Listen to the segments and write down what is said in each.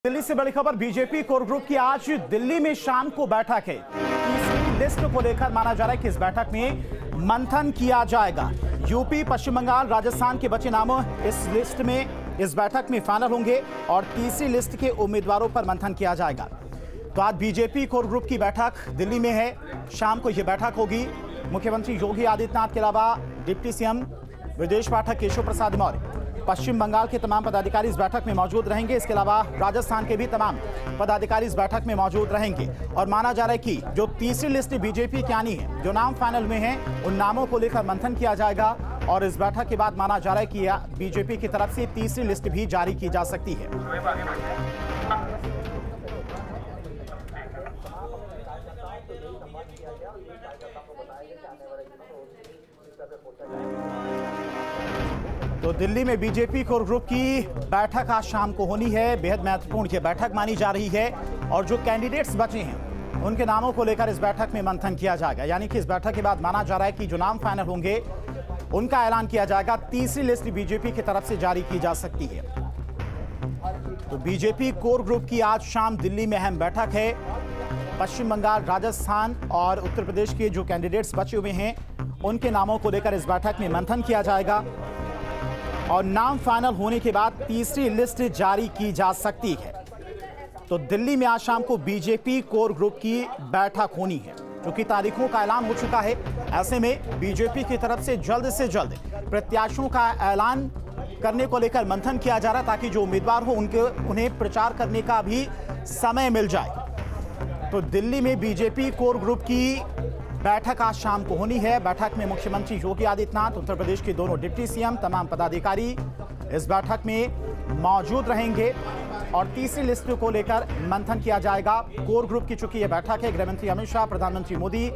दिल्ली से बड़ी खबर। बीजेपी कोर ग्रुप की आज दिल्ली में शाम को बैठक है। तीसरी लिस्ट को लेकर माना जा रहा है कि इस बैठक में मंथन किया जाएगा। यूपी, पश्चिम बंगाल, राजस्थान के बचे नामों इस लिस्ट में इस बैठक में फाइनल होंगे और तीसरी लिस्ट के उम्मीदवारों पर मंथन किया जाएगा। तो आज बीजेपी कोर ग्रुप की बैठक दिल्ली में है। शाम को यह बैठक होगी। मुख्यमंत्री योगी आदित्यनाथ के अलावा डिप्टी सीएम विदेश पाठक केशव प्रसाद मौर्य, पश्चिम बंगाल के तमाम पदाधिकारी इस बैठक में मौजूद रहेंगे। इसके अलावा राजस्थान के भी तमाम पदाधिकारी इस बैठक में मौजूद रहेंगे और माना जा रहा है कि जो तीसरी लिस्ट बीजेपी की आनी है, जो नाम फाइनल में हैं, उन नामों को लेकर मंथन किया जाएगा और इस बैठक के बाद माना जा रहा है कि बीजेपी की तरफ से तीसरी लिस्ट भी जारी की जा सकती है। तो दिल्ली में बीजेपी कोर ग्रुप की बैठक आज शाम को होनी है। बेहद महत्वपूर्ण ये बैठक मानी जा रही है और जो कैंडिडेट्स बचे हैं उनके नामों को लेकर इस बैठक में मंथन किया जाएगा। यानी कि इस बैठक के बाद माना जा रहा है कि जो नाम फाइनल होंगे उनका ऐलान किया जाएगा। तीसरी लिस्ट बीजेपी की तरफ से जारी की जा सकती है। तो बीजेपी कोर ग्रुप की आज शाम दिल्ली में अहम बैठक है। पश्चिम बंगाल, राजस्थान और उत्तर प्रदेश के जो कैंडिडेट्स बचे हुए हैं उनके नामों को लेकर इस बैठक में मंथन किया जाएगा और नाम फाइनल होने के बाद तीसरी लिस्ट जारी की जा सकती है। तो दिल्ली में आज शाम को बीजेपी कोर ग्रुप की बैठक होनी है, क्योंकि तारीखों का ऐलान हो चुका है। ऐसे में बीजेपी की तरफ से जल्द प्रत्याशियों का ऐलान करने को लेकर मंथन किया जा रहा है, ताकि जो उम्मीदवार हो उन्हें प्रचार करने का भी समय मिल जाए। तो दिल्ली में बीजेपी कोर ग्रुप की बैठक आज शाम को होनी है। बैठक में मुख्यमंत्री योगी आदित्यनाथ, उत्तर प्रदेश के दोनों डिप्टी सीएम, तमाम पदाधिकारी इस बैठक में मौजूद रहेंगे और तीसरी लिस्ट को लेकर मंथन किया जाएगा। कोर ग्रुप की चूंकि यह बैठक है, गृहमंत्री अमित शाह, प्रधानमंत्री मोदी,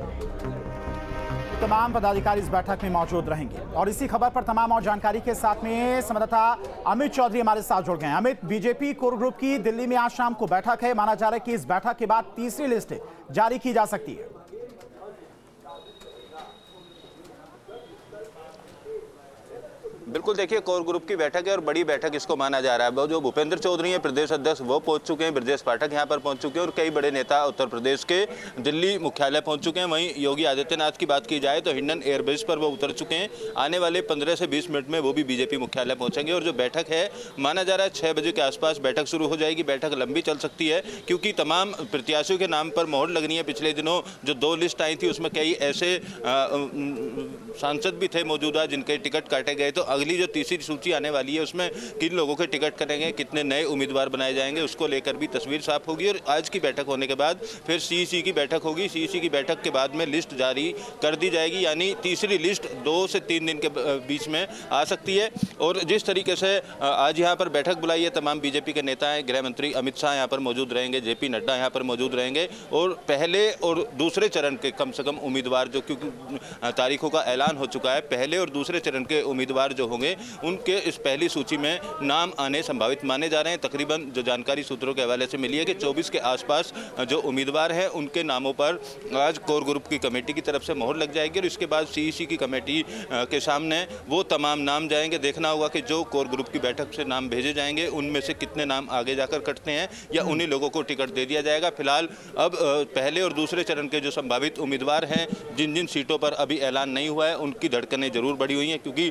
तमाम पदाधिकारी इस बैठक में मौजूद रहेंगे। और इसी खबर पर तमाम और जानकारी के साथ में संवाददाता अमित चौधरी हमारे साथ जुड़ गए हैं। अमित, बीजेपी कोर ग्रुप की दिल्ली में आज शाम को बैठक है। माना जा रहा है कि इस बैठक के बाद तीसरी लिस्ट जारी की जा सकती है। बिल्कुल, देखिए, कोर ग्रुप की बैठक है और बड़ी बैठक इसको माना जा रहा है। वो जो भूपेंद्र चौधरी हैं प्रदेश अध्यक्ष, वो पहुंच चुके हैं, ब्रजेश पाठक यहां पर पहुंच चुके हैं और कई बड़े नेता उत्तर प्रदेश के दिल्ली मुख्यालय पहुंच चुके हैं। वहीं योगी आदित्यनाथ की बात की जाए तो हिंडन एयरबेस पर वो उतर चुके हैं। आने वाले 15 से 20 मिनट में वो भी बीजेपी मुख्यालय पहुंचेंगे और जो बैठक है, माना जा रहा है 6 बजे के आसपास बैठक शुरू हो जाएगी। बैठक लंबी चल सकती है क्योंकि तमाम प्रत्याशियों के नाम पर मोहर लगनी है। पिछले दिनों जो 2 लिस्ट आई थी उसमें कई ऐसे सांसद भी थे मौजूदा जिनके टिकट काटे गए। तो अगली जो तीसरी सूची आने वाली है उसमें किन लोगों के टिकट कटेंगे, कितने नए उम्मीदवार बनाए जाएंगे, उसको लेकर भी तस्वीर साफ होगी। और आज की बैठक होने के बाद फिर सीईसी की बैठक होगी। सीईसी की बैठक के बाद में लिस्ट जारी कर दी जाएगी, यानी तीसरी लिस्ट 2 से 3 दिन के बीच में आ सकती है। और जिस तरीके से आज यहाँ पर बैठक बुलाई है, तमाम बीजेपी के नेता हैं, गृह मंत्री अमित शाह यहाँ पर मौजूद रहेंगे, जेपी नड्डा यहाँ पर मौजूद रहेंगे और पहले और दूसरे चरण के कम से कम उम्मीदवार, जो क्योंकि तारीखों का ऐलान हो चुका है, पहले और दूसरे चरण के उम्मीदवार जो होंगे उनके इस पहली सूची में नाम आने संभावित माने जा रहे हैं। तकरीबन जो जानकारी सूत्रों के हवाले से मिली है कि 24 के आसपास जो उम्मीदवार हैं उनके नामों पर आज कोर ग्रुप की कमेटी की तरफ से मोहर लग जाएगी और इसके बाद सीईसी की कमेटी के सामने वो तमाम नाम जाएंगे। देखना होगा कि जो कोर ग्रुप की बैठक से नाम भेजे जाएंगे उनमें से कितने नाम आगे जाकर कटते हैं या उन्हीं लोगों को टिकट दे दिया जाएगा। फिलहाल अब पहले और दूसरे चरण के जो संभावित उम्मीदवार हैं, जिन जिन सीटों पर अभी ऐलान नहीं हुआ है, उनकी धड़कनें जरूर बढ़ी हुई हैं। क्योंकि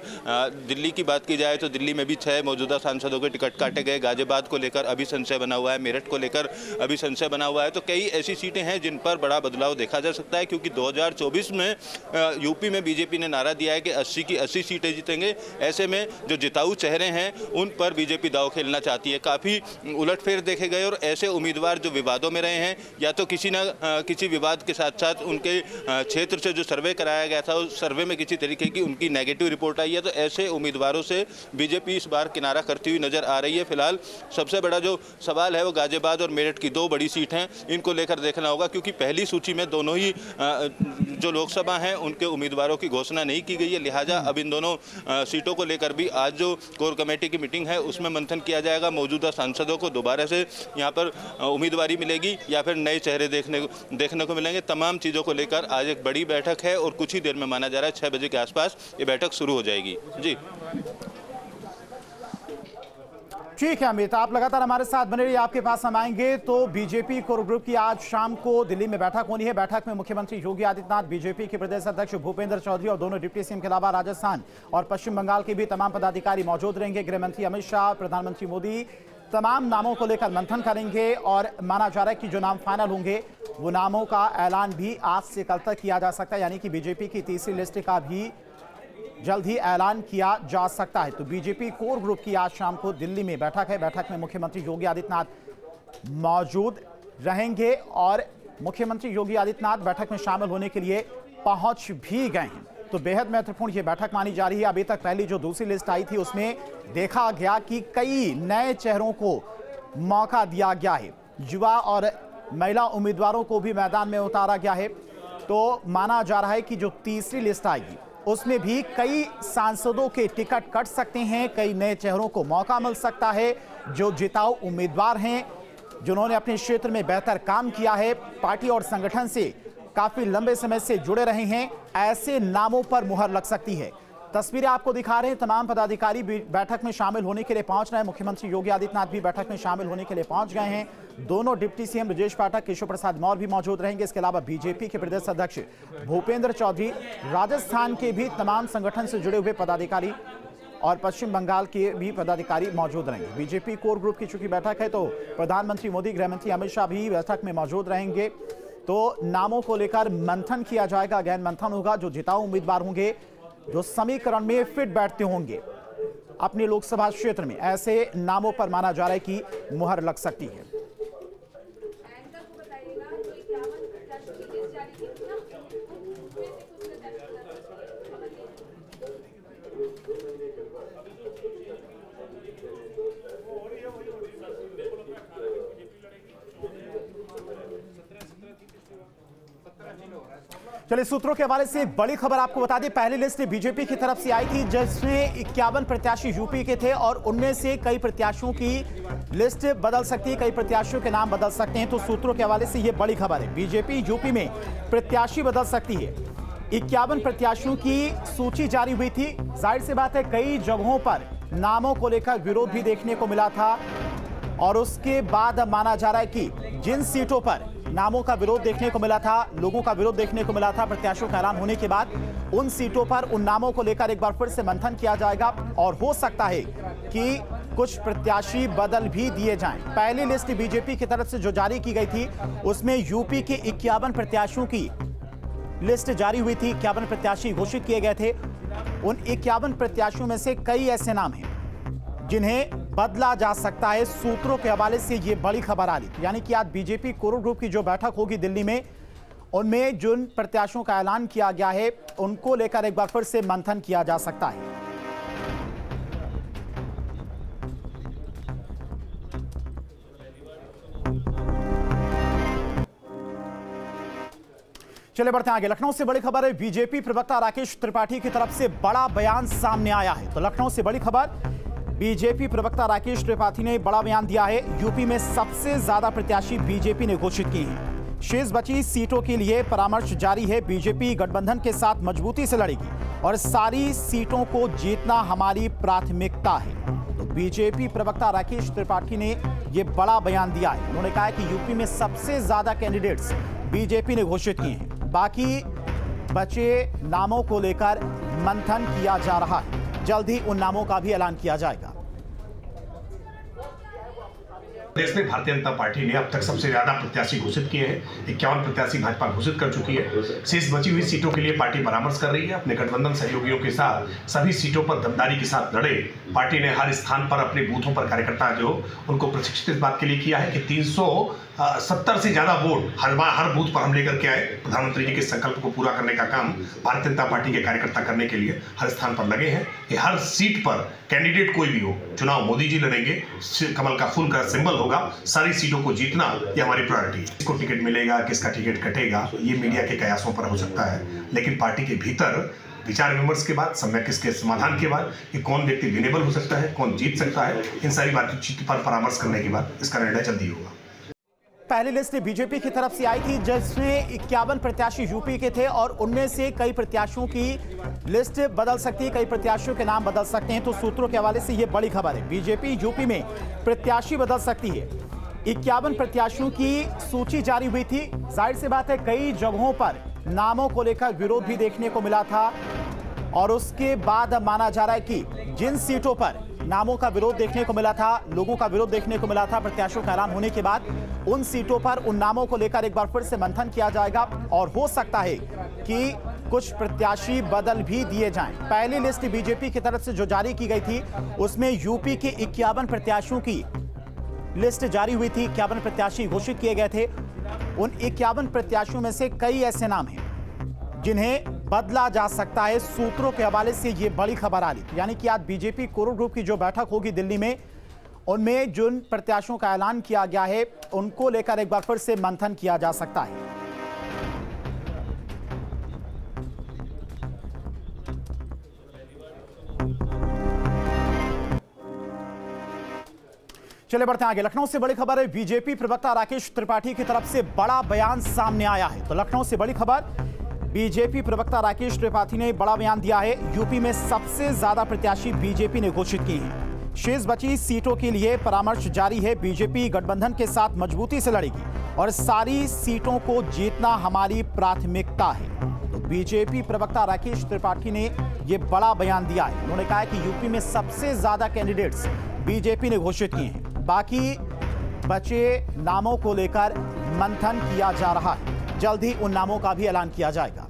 दिल्ली की बात की जाए तो दिल्ली में भी 6 मौजूदा सांसदों के टिकट काटे गए। गाजियाबाद को लेकर अभी संशय बना हुआ है, मेरठ को लेकर अभी संशय बना हुआ है। तो कई ऐसी सीटें हैं जिन पर बड़ा बदलाव देखा जा सकता है, क्योंकि 2024 में यूपी में बीजेपी ने नारा दिया है कि 80 की 80 सीटें जीतेंगे। ऐसे में जो जिताऊ चेहरे हैं उन पर बीजेपी दाव खेलना चाहती है। काफ़ी उलटफेर देखे गए और ऐसे उम्मीदवार जो विवादों में रहे हैं या तो किसी न किसी विवाद के साथ साथ उनके क्षेत्र से जो सर्वे कराया गया था उस सर्वे में किसी तरीके की उनकी नेगेटिव रिपोर्ट आई है, तो ऐसे उम्मीदवारों से बीजेपी इस बार किनारा करती हुई नजर आ रही है। फिलहाल सबसे बड़ा जो सवाल है वो गाजियाबाद और मेरठ की 2 बड़ी सीट हैं, इनको लेकर देखना होगा, क्योंकि पहली सूची में दोनों ही जो लोकसभा हैं उनके उम्मीदवारों की घोषणा नहीं की गई है। लिहाजा अब इन दोनों सीटों को लेकर भी आज जो कोर कमेटी की मीटिंग है उसमें मंथन किया जाएगा। मौजूदा सांसदों को दोबारा से यहाँ पर उम्मीदवारी मिलेगी या फिर नए चेहरे देखने को मिलेंगे। तमाम चीज़ों को लेकर आज एक बड़ी बैठक है और कुछ ही देर में माना जा रहा है 6 बजे के आसपास ये बैठक शुरू हो जाएगी। जी। ठीक है अमित, आप लगातार हमारे साथ बने रहिए, आपके पास हम आएंगे। तो बीजेपी कोर ग्रुप की आज शाम को दिल्ली में बैठक होनी है। बैठक में मुख्यमंत्री योगी आदित्यनाथ, बीजेपी के प्रदेश अध्यक्ष भूपेंद्र चौधरी और दोनों डिप्टी सीएम के अलावा राजस्थान और पश्चिम बंगाल के भी तमाम पदाधिकारी मौजूद रहेंगे। गृह मंत्री अमित शाह, प्रधानमंत्री मोदी तमाम नामों को लेकर मंथन करेंगे और माना जा रहा है कि जो नाम फाइनल होंगे वो नामों का ऐलान भी आज से कल तक किया जा सकता है, यानी कि बीजेपी की तीसरी लिस्ट का भी जल्द ही ऐलान किया जा सकता है। तो बीजेपी कोर ग्रुप की आज शाम को दिल्ली में बैठक है। बैठक में मुख्यमंत्री योगी आदित्यनाथ मौजूद रहेंगे और मुख्यमंत्री योगी आदित्यनाथ बैठक में शामिल होने के लिए पहुंच भी गए हैं। तो बेहद महत्वपूर्ण ये बैठक मानी जा रही है। अभी तक पहली जो दूसरी लिस्ट आई थी उसमें देखा गया कि कई नए चेहरों को मौका दिया गया है, युवा और महिला उम्मीदवारों को भी मैदान में उतारा गया है। तो माना जा रहा है कि जो तीसरी लिस्ट आएगी उसमें भी कई सांसदों के टिकट कट सकते हैं, कई नए चेहरों को मौका मिल सकता है जो जिताऊ उम्मीदवार हैं, जिन्होंने अपने क्षेत्र में बेहतर काम किया है, पार्टी और संगठन से काफी लंबे समय से जुड़े रहे हैं, ऐसे नामों पर मुहर लग सकती है। तस्वीरें आपको दिखा रहे हैं, तमाम पदाधिकारी भी बैठक में शामिल होने के लिए पहुंच रहे हैं। मुख्यमंत्री योगी आदित्यनाथ भी बैठक में शामिल होने के लिए पहुंच गए हैं। दोनों डिप्टी सीएम ब्रजेश पाठक, केशव प्रसाद मौर्य भी मौजूद रहेंगे। इसके अलावा बीजेपी के प्रदेश अध्यक्ष भूपेंद्र चौधरी, राजस्थान के भी तमाम संगठन से जुड़े हुए पदाधिकारी और पश्चिम बंगाल के भी पदाधिकारी मौजूद रहेंगे। बीजेपी कोर ग्रुप की चूंकि बैठक है तो प्रधानमंत्री मोदी, गृह मंत्री अमित शाह भी बैठक में मौजूद रहेंगे। तो नामों को लेकर मंथन किया जाएगा, गहन मंथन होगा। जो जिताऊ उम्मीदवार होंगे, जो समीकरण में फिट बैठते होंगे अपने लोकसभा क्षेत्र में, ऐसे नामों पर माना जा रहा है कि मुहर लग सकती है। चलिए, सूत्रों के हवाले से एक बड़ी खबर आपको बता दें। पहली लिस्ट बीजेपी की तरफ से आई थी जिसमें 51 प्रत्याशी यूपी के थे और उनमें से कई प्रत्याशियों की लिस्ट बदल सकती है, कई प्रत्याशियों के नाम बदल सकते हैं। तो सूत्रों के हवाले से यह बड़ी खबर है, बीजेपी यूपी में प्रत्याशी बदल सकती है। 51 प्रत्याशियों की सूची जारी हुई थी। जाहिर सी बात है कई जगहों पर नामों को लेकर विरोध भी देखने को मिला था और उसके बाद माना जा रहा है कि जिन सीटों पर नामों का विरोध देखने को मिला था, लोगों का विरोध देखने को मिला था, प्रत्याशियों का ऐलान होने के बाद उन सीटों पर उन नामों को लेकर एक बार फिर से मंथन किया जाएगा और हो सकता है कि कुछ प्रत्याशी बदल भी दिए जाएं। पहली लिस्ट बीजेपी की तरफ से जो जारी की गई थी उसमें यूपी के 51 प्रत्याशियों की लिस्ट जारी हुई थी। 51 प्रत्याशी घोषित किए गए थे। उन 51 प्रत्याशियों में से कई ऐसे नाम हैं जिन्हें बदला जा सकता है। सूत्रों के हवाले से यह बड़ी खबर आ रही, यानी कि आज बीजेपी कोर ग्रुप की जो बैठक होगी दिल्ली में, उनमें जिन प्रत्याशियों का ऐलान किया गया है उनको लेकर एक बार फिर से मंथन किया जा सकता है। चले बढ़ते हैं आगे। लखनऊ से बड़ी खबर है, बीजेपी प्रवक्ता राकेश त्रिपाठी की तरफ से बड़ा बयान सामने आया है। तो लखनऊ से बड़ी खबर, बीजेपी प्रवक्ता राकेश त्रिपाठी ने बड़ा बयान दिया है। यूपी में सबसे ज्यादा प्रत्याशी बीजेपी ने घोषित किए हैं। शेष बची सीटों के लिए परामर्श जारी है। बीजेपी गठबंधन के साथ मजबूती से लड़ेगी और सारी सीटों को जीतना हमारी प्राथमिकता है। तो बीजेपी प्रवक्ता राकेश त्रिपाठी ने यह बड़ा बयान दिया है। उन्होंने कहा है कि यूपी में सबसे ज्यादा कैंडिडेट्स बीजेपी ने घोषित किए हैं। बाकी बचे नामों को लेकर मंथन किया जा रहा है। जल्द ही उन नामों का भी ऐलान किया जाएगा। प्रदेश में भारतीय जनता पार्टी ने अब तक सबसे ज्यादा प्रत्याशी घोषित किए हैं। 51 प्रत्याशी भाजपा घोषित कर चुकी है। शेष बची हुई सीटों के लिए पार्टी परामर्श कर रही है। अपने गठबंधन सहयोगियों के साथ सभी सीटों पर दमदारी के साथ लड़े। पार्टी ने हर स्थान पर अपने बूथों पर कार्यकर्ता जो उनको प्रशिक्षित इस बात के लिए किया है कि 370 से ज्यादा वोट हर बूथ पर हम लेकर के आए। प्रधानमंत्री जी के संकल्प को पूरा करने का काम भारतीय जनता पार्टी के कार्यकर्ता करने के लिए हर स्थान पर लगे हैं कि हर सीट पर कैंडिडेट कोई भी हो, चुनाव मोदी जी लड़ेंगे, कमल का फूल का सिंबल होगा, सारी सीटों को जीतना ये हमारी प्रायोरिटी है। किसको टिकट मिलेगा, किसका टिकट कटेगा, ये मीडिया के कयासों पर हो सकता है, लेकिन पार्टी के भीतर विचार विमर्श के बाद, सम्यक इसके समाधान के बाद कि कौन व्यक्ति विनेबल हो सकता है, कौन जीत सकता है, इन सारी बातचीत पर परामर्श करने के बाद इसका निर्णय जल्दी होगा। पहली लिस्ट बीजेपी की तरफ से आई थी जिसमें 51 प्रत्याशी यूपी के थे और उनमें से कई प्रत्याशियों की लिस्ट बदल सकती है, कई प्रत्याशियों के नाम बदल सकते हैं। तो सूत्रों के हवाले से यह बड़ी खबर है, बीजेपी यूपी में प्रत्याशी बदल सकती है। 51 प्रत्याशियों की सूची जारी हुई थी। जाहिर सी बात है कई जगहों पर नामों को लेकर विरोध भी देखने को मिला था और उसके बाद अब माना जा रहा है कि जिन सीटों पर नामों का विरोध देखने को मिला था, लोगों का विरोध देखने को मिला था, प्रत्याशियों का ऐलान होने के बाद उन सीटों पर उन नामों को लेकर एक बार फिर से मंथन किया जाएगा और हो सकता है कि कुछ प्रत्याशी बदल भी दिए जाएं। पहली लिस्ट बीजेपी की तरफ से जो जारी की गई थी उसमें यूपी के 51 प्रत्याशियों की लिस्ट जारी हुई थी, 51 प्रत्याशी घोषित किए गए थे। उन 51 प्रत्याशियों में से कई ऐसे नाम हैं जिन्हें बदला जा सकता है। सूत्रों के हवाले से यह बड़ी खबर आ रही, यानी कि आज बीजेपी कोर ग्रुप की जो बैठक होगी दिल्ली में, उनमें जिन प्रत्याशियों का ऐलान किया गया है उनको लेकर एक बार फिर से मंथन किया जा सकता है। चले बढ़ते हैं आगे। लखनऊ से बड़ी खबर है, बीजेपी प्रवक्ता राकेश त्रिपाठी की तरफ से बड़ा बयान सामने आया है। तो लखनऊ से बड़ी खबर, बीजेपी प्रवक्ता राकेश त्रिपाठी ने बड़ा बयान दिया है। यूपी में सबसे ज्यादा प्रत्याशी बीजेपी ने घोषित किए हैं। शेष बची सीटों के लिए परामर्श जारी है। बीजेपी गठबंधन के साथ मजबूती से लड़ेगी और सारी सीटों को जीतना हमारी प्राथमिकता है। तो बीजेपी प्रवक्ता राकेश त्रिपाठी ने यह बड़ा बयान दिया है। उन्होंने कहा है कि यूपी में सबसे ज्यादा कैंडिडेट्स बीजेपी ने घोषित किए हैं, बाकी बचे नामों को लेकर मंथन किया जा रहा है। जल्द ही उन नामों का भी ऐलान किया जाएगा।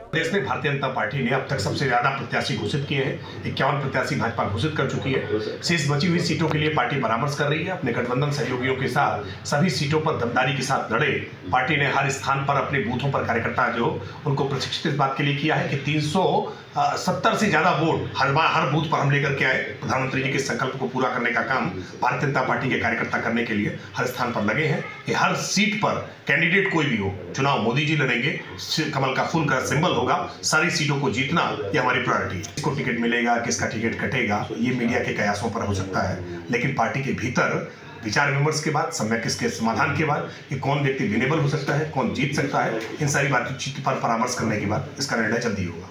प्रदेश में भारतीय जनता पार्टी ने अब तक सबसे ज्यादा प्रत्याशी घोषित किए हैं। 51 प्रत्याशी भाजपा घोषित कर चुकी है। शेष बची हुई सीटों के लिए पार्टी परामर्श कर रही है। अपने गठबंधन सहयोगियों के साथ सभी सीटों पर दमदारी के साथ लड़े। पार्टी ने हर स्थान पर अपने बूथों पर कार्यकर्ता जो उनको प्रशिक्षित इस बात के लिए किया है कि 370 से ज्यादा वोट हर बूथ पर हम लेकर के आए। प्रधानमंत्री जी के संकल्प को पूरा करने का काम भारतीय जनता पार्टी के कार्यकर्ता करने के लिए हर स्थान पर लगे हैं। कि हर सीट पर कैंडिडेट कोई भी हो, चुनाव मोदी जी लड़ेंगे, कमल का फूल का सिंबल होगा, सारी सीटों को जीतना ये हमारी प्रायोरिटी है। किसको टिकट मिलेगा, किसका टिकट कटेगा, ये मीडिया के कयासों पर हो सकता है, लेकिन पार्टी के भीतर विचार विमर्श के बाद, सम्यक इसके समाधान के बाद कि कौन व्यक्ति विनेबल हो सकता है, कौन जीत सकता है, इन सारी बातचीत पर परामर्श करने के बाद इसका निर्णय जल्दी होगा।